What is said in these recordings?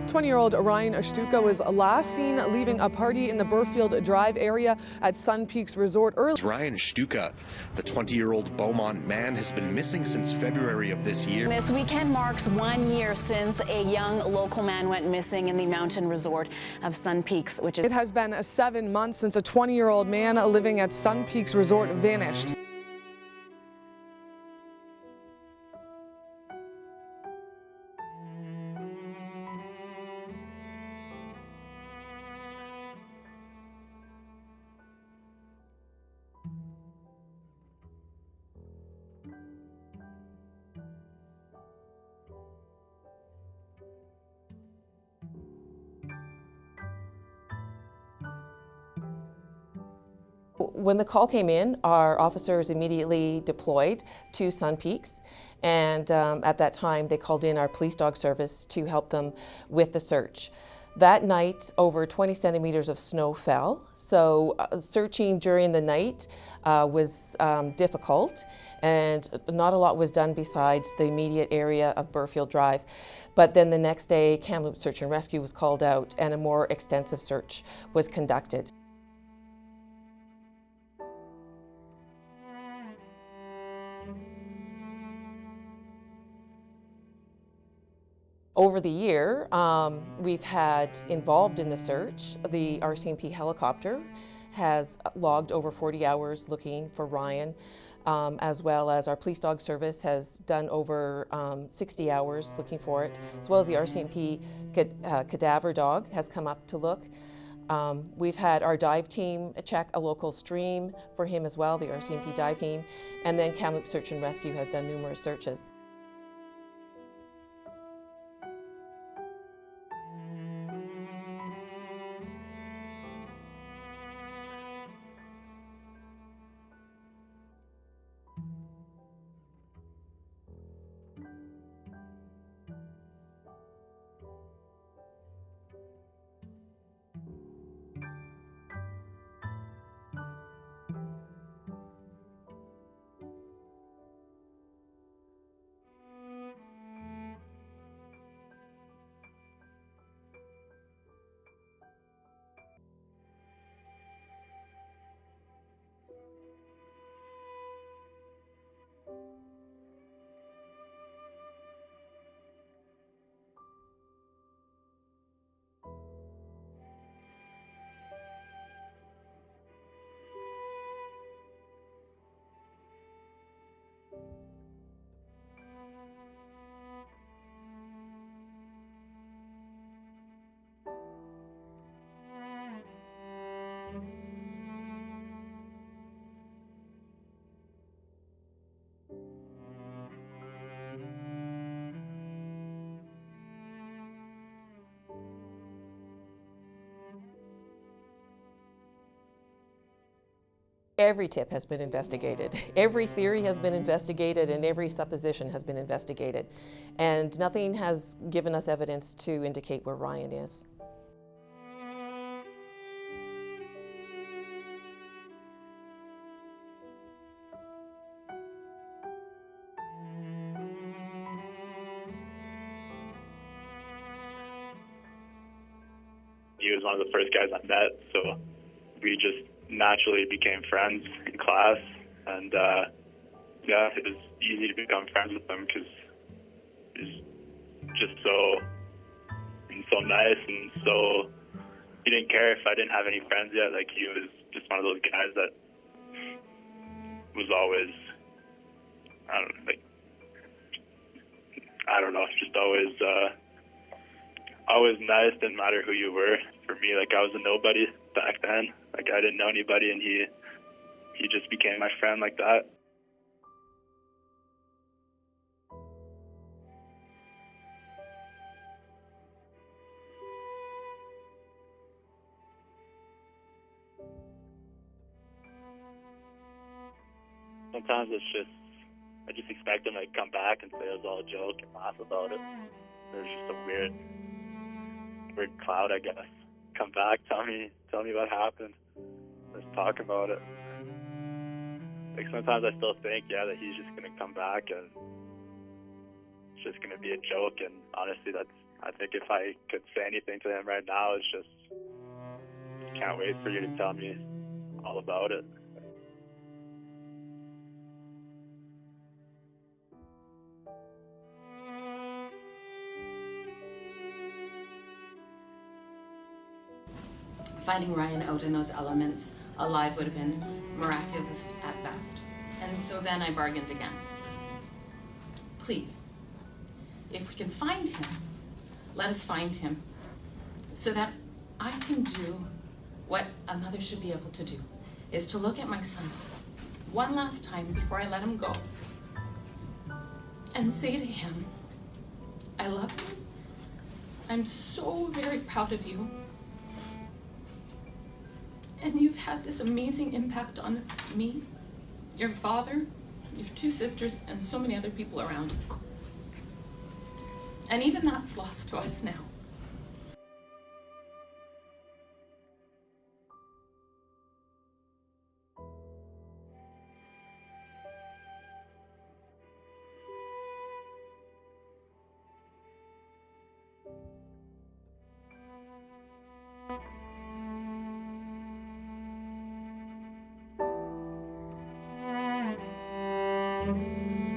Twenty-year-old Ryan Shtuka was last seen leaving a party in the Burfield Drive area at Sun Peaks Resort early. Ryan Shtuka, the 20-year-old Beaumont man, has been missing since February of this year. This weekend marks 1 year since a young local man went missing in the mountain resort of Sun Peaks, which is... It has been 7 months since a 20-year-old man living at Sun Peaks Resort vanished. When the call came in, our officers immediately deployed to Sun Peaks, and at that time they called in our police dog service to help them with the search. That night, over 20 centimeters of snow fell, so searching during the night was difficult, and not a lot was done besides the immediate area of Burfield Drive. But then the next day, Kamloops Search and Rescue was called out, and a more extensive search was conducted. Over the year, we've had involved in the search. The RCMP helicopter has logged over 40 hours looking for Ryan, as well as our police dog service has done over 60 hours looking for it, as well as the RCMP cadaver dog has come up to look. We've had our dive team check a local stream for him as well, the RCMP dive team, and then Kamloops Search and Rescue has done numerous searches. Every tip has been investigated. Every theory has been investigated, and every supposition has been investigated. And nothing has given us evidence to indicate where Ryan is. He was one of the first guys I met, so we just naturally became friends in class, and yeah, it was easy to become friends with him because he's just so nice, and so he didn't care if I didn't have any friends yet. Like, he was just one of those guys that was always, I don't know, just always nice. Didn't matter who you were. For me, like, I was a nobody back then. Like, I didn't know anybody, and he just became my friend like that. Sometimes I just expect him to come back and say it was all a joke and laugh about it. There's just a weird cloud, I guess. Come back, tell me what happened. Let's talk about it. Like sometimes I still think, yeah, that he's just gonna come back and it's just gonna be a joke. And honestly, I think if I could say anything to him right now, it's just can't wait for you to tell me all about it. Finding Ryan out in those elements alive would have been miraculous at best. And so then I bargained again. Please, if we can find him, let us find him so that I can do what a mother should be able to do, is to look at my son one last time before I let him go and say to him, I love you. I'm so very proud of you. And you've had this amazing impact on me, your father, your two sisters, and so many other people around us. And even that's lost to us now.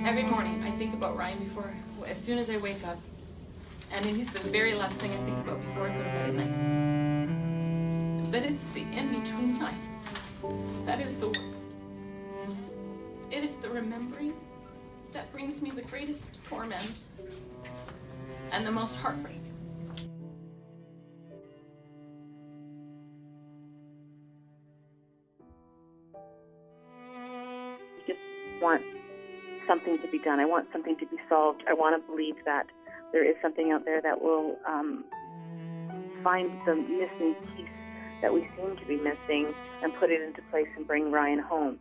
Every morning I think about Ryan as soon as I wake up. And he's the very last thing I think about before I go to bed at night. But it's the in-between time that is the worst. It is the remembering that brings me the greatest torment and the most heartbreak. Just want something to be done. I want something to be solved. I want to believe that there is something out there that will find the missing piece that we seem to be missing and put it into place and bring Ryan home.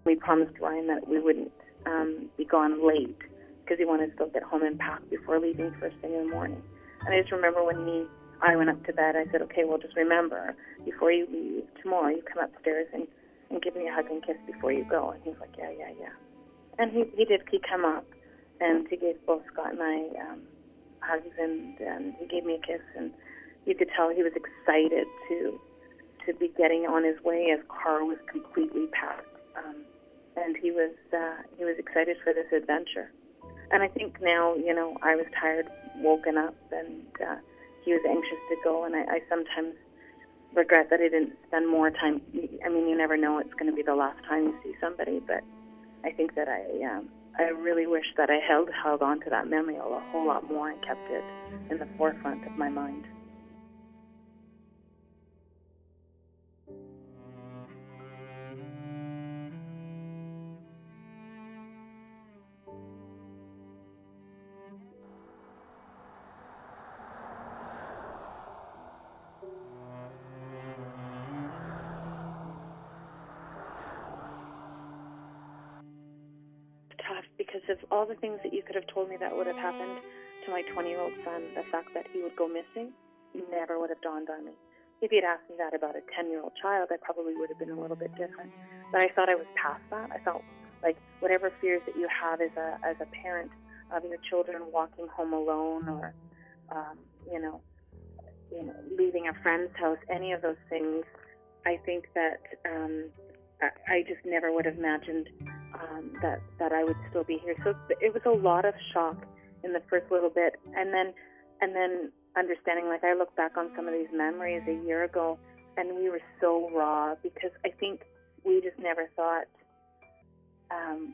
We promised Ryan that we wouldn't be gone late because he wanted to still get home and pack before leaving first thing in the morning. And I just remember when I went up to bed, I said, okay, well, just remember, before you leave tomorrow, you come upstairs and give me a hug and kiss before you go. And he's like, yeah. And he did. He come up, and he gave both Scott and I hugs, and he gave me a kiss, and you could tell he was excited to be getting on his way as car was completely packed. And he was excited for this adventure. And I think now, I was tired, woken up, and he was anxious to go, and I sometimes regret that I didn't spend more time. I mean, you never know it's going to be the last time you see somebody, but I think that I really wish that I held on to that memory a whole lot more and kept it in the forefront of my mind. Tough because of all the things that you could have told me that would have happened to my 20-year-old son. The fact that he would go missing never would have dawned on me. If you'd asked me that about a 10-year-old child, I probably would have been a little bit different. But I thought I was past that. I felt like whatever fears that you have as a parent of your children walking home alone or leaving a friend's house, any of those things, I think that I just never would have imagined that I would still be here. So it was a lot of shock in the first little bit, and then understanding. Like I look back on some of these memories a year ago, and we were so raw because I think we just never thought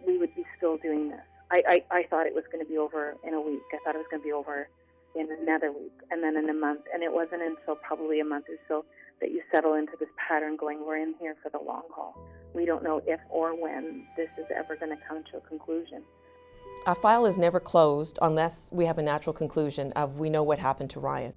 we would be still doing this. I thought it was going to be over in a week. I thought it was going to be over in another week, and then in a month. And it wasn't until probably a month or so that you settle into this pattern going, we're in here for the long haul. We don't know if or when this is ever going to come to a conclusion. A file is never closed unless we have a natural conclusion of we know what happened to Ryan.